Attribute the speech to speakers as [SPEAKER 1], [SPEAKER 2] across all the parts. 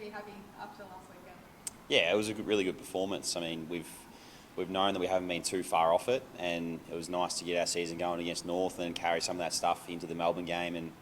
[SPEAKER 1] be happy after last weekend?
[SPEAKER 2] Yeah, it was a really good performance. I mean, we've known that we haven't been too far off it, and it was nice to get our season going against North and carry some of that stuff into the Melbourne game, and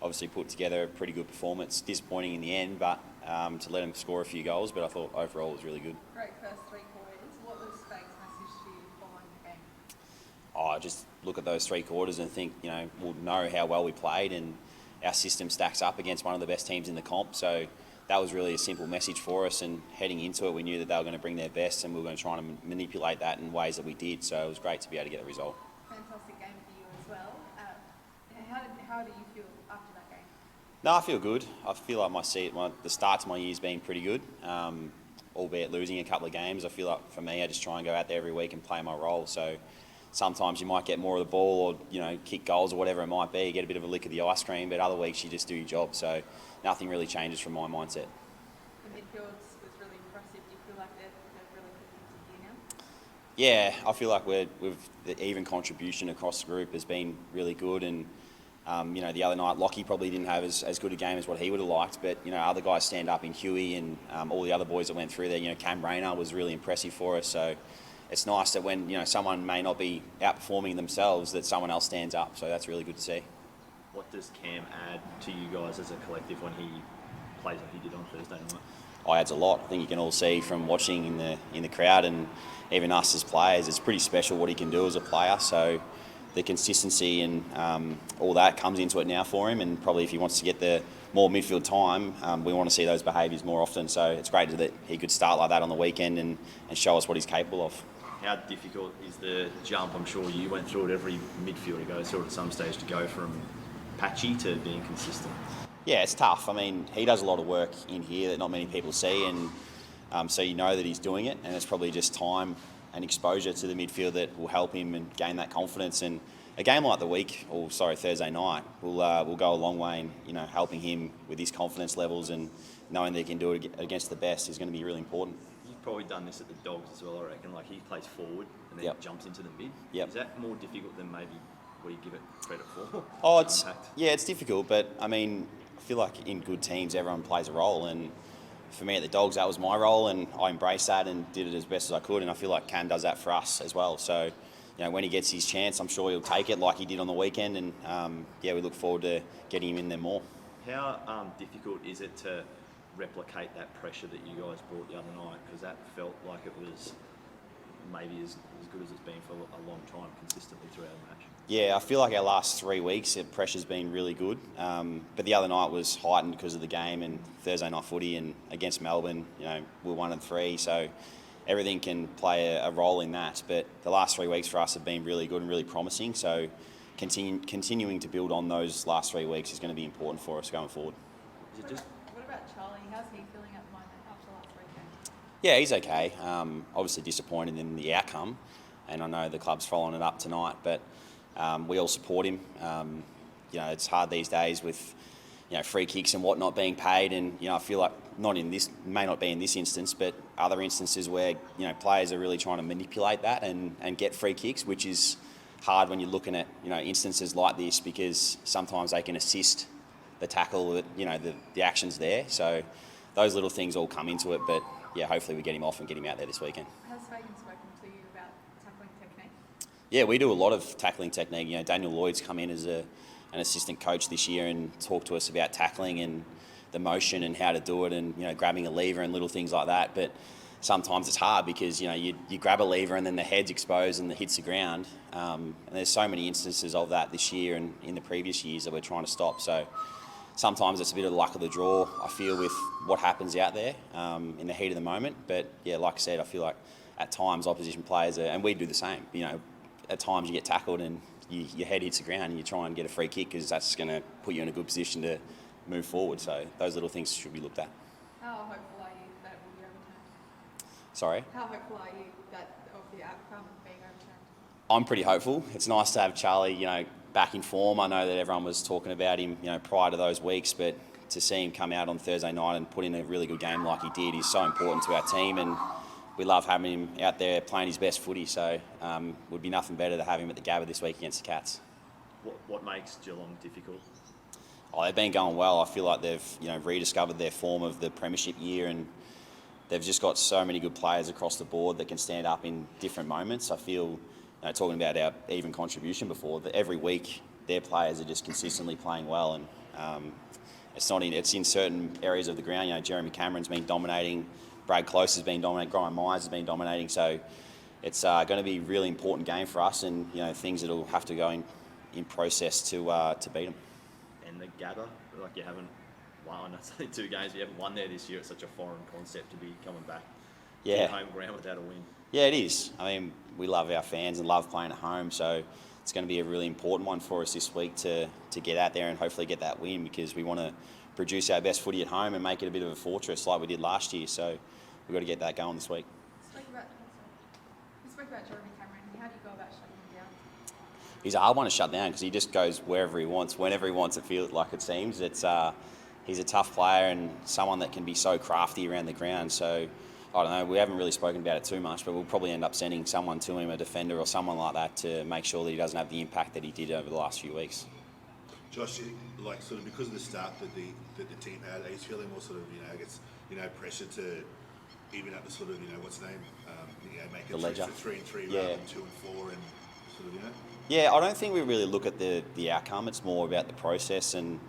[SPEAKER 2] obviously put together a pretty good performance. Disappointing in the end, but to let them score a few goals, but I thought overall it was really good.
[SPEAKER 1] Great first 3 quarters. What was Spake's message to you following the game?
[SPEAKER 2] I just look at those 3 quarters and think, we'll know how well we played, and our system stacks up against one of the best teams in the comp. So that was really a simple message for us, and heading into it, we knew that they were going to bring their best, and we were going to try and manipulate that in ways that we did. So it was great to be able to get a result.
[SPEAKER 1] Fantastic game for you as well. How do you feel after that game?
[SPEAKER 2] No, I feel good. I feel like the start to my year's been pretty good, albeit losing a couple of games. I feel like for me, I just try and go out there every week and play my role. So sometimes you might get more of the ball or, kick goals or whatever it might be, get a bit of a lick of the ice cream, but other weeks you just do your job. So nothing really changes from my mindset.
[SPEAKER 1] The midfield was really impressive. Do you feel like they've really kicked into gear now?
[SPEAKER 2] Yeah, I feel like the even contribution across the group has been really good, and the other night Lockie probably didn't have as good a game as what he would have liked, but other guys stand up in Huey and all the other boys that went through there. Cam Rayner was really impressive for us, so it's nice that when someone may not be outperforming themselves, that someone else stands up. So that's really good to see.
[SPEAKER 3] What does Cam add to you guys as a collective when he plays like he did on Thursday night?
[SPEAKER 2] Adds a lot. I think you can all see from watching in the crowd, and even us as players, it's pretty special what he can do as a player. So the consistency and all that comes into it now for him, and probably if he wants to get the more midfield time, we want to see those behaviours more often. So it's great that he could start like that on the weekend and show us what he's capable of.
[SPEAKER 3] How difficult is the jump? I'm sure you went through it, every midfielder goes through it at some stage, to go from patchy to being consistent.
[SPEAKER 2] Yeah, it's tough. I mean, he does a lot of work in here that not many people see, and so you know that he's doing it, and it's probably just time and exposure to the midfield that will help him and gain that confidence. And a game like Thursday night will go a long way in helping him with his confidence levels, and knowing that he can do it against the best is going to be really important.
[SPEAKER 3] You've probably done this at the Dogs as well, I reckon. Like, he plays forward and then jumps into the mid.
[SPEAKER 2] Yep.
[SPEAKER 3] Is that more difficult than maybe what you give it credit for?
[SPEAKER 2] It's difficult, but I mean, I feel like in good teams everyone plays a role, and for me at the Dogs that was my role, and I embraced that and did it as best as I could, and I feel like Cam does that for us as well. So when he gets his chance, I'm sure he'll take it like he did on the weekend, and we look forward to getting him in there more.
[SPEAKER 3] How difficult is it to replicate that pressure that you guys brought the other night? Because that felt like it was maybe as good as it's been for a long time, consistently throughout the match.
[SPEAKER 2] Yeah, I feel like our last 3 weeks, the pressure's been really good. But the other night was heightened because of the game and Thursday night footy, and against Melbourne, we're 1-3, so everything can play a role in that. But the last 3 weeks for us have been really good and really promising, so continuing to build on those last 3 weeks is going to be important for us going forward.
[SPEAKER 1] What about Charlie? How's he feeling at the moment after last weekend?
[SPEAKER 2] Yeah, he's okay. Obviously disappointed in the outcome, and I know the club's following it up tonight, but we all support him. It's hard these days with free kicks and whatnot being paid, and I feel like may not be in this instance, but other instances where players are really trying to manipulate that and get free kicks, which is hard when you're looking at instances like this, because sometimes they can assist the tackle, the actions there. So those little things all come into it, but hopefully we get him off and get him out there this weekend.
[SPEAKER 1] Has Fagan spoken to you about tackling technique?
[SPEAKER 2] Yeah, we do a lot of tackling technique. Daniel Lloyd's come in as an assistant coach this year and talked to us about tackling and the motion and how to do it, and grabbing a lever and little things like that. But sometimes it's hard because you grab a lever and then the head's exposed and it hits the ground. And there's so many instances of that this year and in the previous years that we're trying to stop. So sometimes it's a bit of the luck of the draw, I feel, with what happens out there in the heat of the moment. But like I said, I feel like at times opposition players and we do the same. At times you get tackled and your head hits the ground and you try and get a free kick, because that's going to put you in a good position to move forward. So those little things should be looked at.
[SPEAKER 1] How hopeful are you that it will be overturned?
[SPEAKER 2] Sorry?
[SPEAKER 1] How hopeful are you of the outcome being overturned?
[SPEAKER 2] I'm pretty hopeful. It's nice to have Charlie, back in form. I know that everyone was talking about him, prior to those weeks, but to see him come out on Thursday night and put in a really good game like he did is so important to our team, and we love having him out there playing his best footy. So would be nothing better to have him at the Gabba this week against the Cats.
[SPEAKER 3] What makes Geelong difficult?
[SPEAKER 2] Oh, they've been going well. I feel like they've rediscovered their form of the premiership year, and they've just got so many good players across the board that can stand up in different moments. I feel, talking about our even contribution before, that every week their players are just consistently playing well, and it's in certain areas of the ground. Jeremy Cameron's been dominating, Brad Close has been dominating, Brian Myers has been dominating. So it's going to be a really important game for us, and things that'll have to go in process to beat them.
[SPEAKER 3] And the gather, like you haven't won, it's only 2 games, you haven't won there this year. It's such a foreign concept to be coming back to home ground without a win.
[SPEAKER 2] Yeah, it is. I mean, we love our fans and love playing at home, so it's going to be a really important one for us this week to get out there and hopefully get that win, because we want to produce our best footy at home and make it a bit of a fortress like we did last year. So we've got to get that going this week.
[SPEAKER 1] You spoke about Jeremy Cameron. How do you go about shutting him down?
[SPEAKER 2] He's a hard one to shut down because he just goes wherever he wants, whenever he wants. It feels like it seems. He's a tough player and someone that can be so crafty around the ground. So I don't know. We haven't really spoken about it too much, but we'll probably end up sending someone to him, a defender or someone like that, to make sure that he doesn't have the impact that he did over the last few weeks.
[SPEAKER 4] Josh, like sort of because of the start that the team had, are you feeling more sort of I guess pressure to even up to sort of what's the name make it
[SPEAKER 2] The ledger.
[SPEAKER 4] 3-3
[SPEAKER 2] Yeah.
[SPEAKER 4] rather than 2-4 and sort of
[SPEAKER 2] Yeah, I don't think we really look at the outcome. It's more about the process, and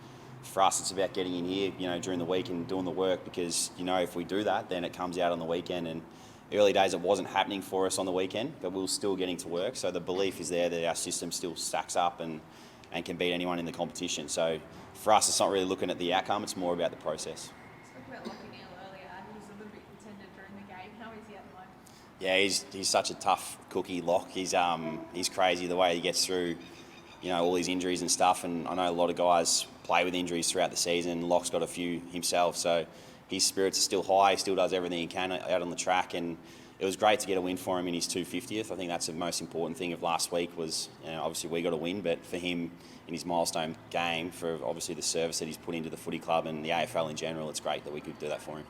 [SPEAKER 2] for us, it's about getting in here, during the week and doing the work, because if we do that, then it comes out on the weekend. And early days, it wasn't happening for us on the weekend, but we were still getting to work. So the belief is there that our system still stacks up and can beat anyone in the competition. So for us, it's not really looking at the outcome; it's more about the process.
[SPEAKER 1] You spoke about Lockie Neal earlier. He's a little bit contended during the game. How is he at the moment?
[SPEAKER 2] Yeah, he's such a tough cookie, Lock. He's crazy the way he gets through, all his injuries and stuff. And I know a lot of guys play with injuries throughout the season. Lock's got a few himself, so his spirits are still high. He still does everything he can out on the track, and it was great to get a win for him in his 250th. I think that's the most important thing of last week was, obviously we got a win, but for him in his milestone game, for obviously the service that he's put into the footy club and the AFL in general, it's great that we could do that for him.